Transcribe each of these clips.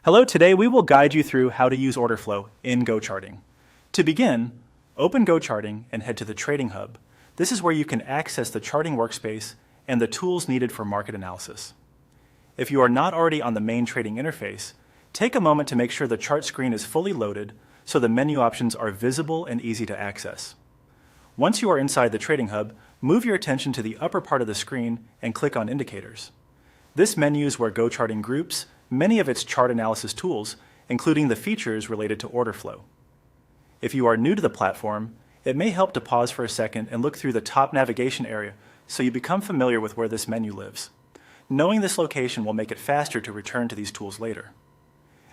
Hello, today we will guide you through how to use order flow in GoCharting. To begin, open GoCharting and head to the Trading Hub. This is where you can access the charting workspace and the tools needed for market analysis. If you are not already on the main trading interface, take a moment to make sure the chart screen is fully loaded so the menu options are visible and easy to access. Once you are inside the Trading Hub, move your attention to the upper part of the screen and click on Indicators. This menu is where GoCharting groups many of its chart analysis tools, including the features related to order flow. If you are new to the platform, it may help to pause for a second and look through the top navigation area so you become familiar with where this menu lives. Knowing this location will make it faster to return to these tools later.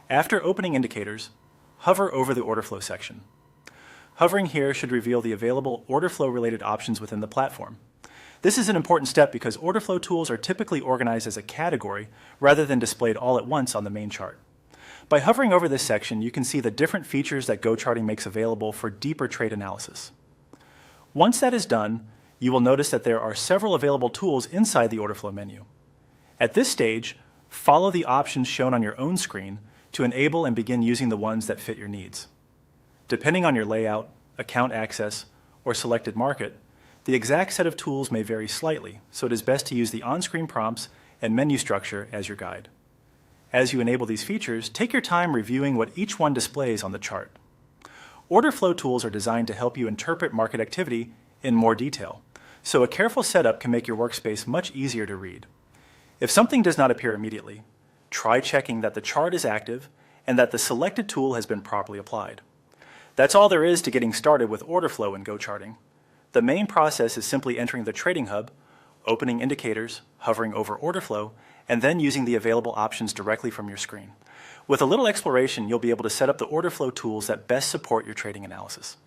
After opening Indicators, hover over the order flow section. Hovering here should reveal the available order flow related options within the platform. This is an important step because order flow tools are typically organized as a category rather than displayed all at once on the main chart. By hovering over this section, you can see the different features that GoCharting makes available for deeper trade analysis. Once that is done, you will notice that there are several available tools inside the order flow menu. At this stage, follow the options shown on your own screen to enable and begin using the ones that fit your needs. Depending on your layout, account access, or selected market, the exact set of tools may vary slightly, so it is best to use the on-screen prompts and menu structure as your guide. As you enable these features, take your time reviewing what each one displays on the chart. Order flow tools are designed to help you interpret market activity in more detail, so a careful setup can make your workspace much easier to read. If something does not appear immediately, try checking that the chart is active and that the selected tool has been properly applied. That's all there is to getting started with order flow in GoCharting. The main process is simply entering the Trading Hub, opening Indicators, hovering over order flow, and then using the available options directly from your screen. With a little exploration, you'll be able to set up the order flow tools that best support your trading analysis.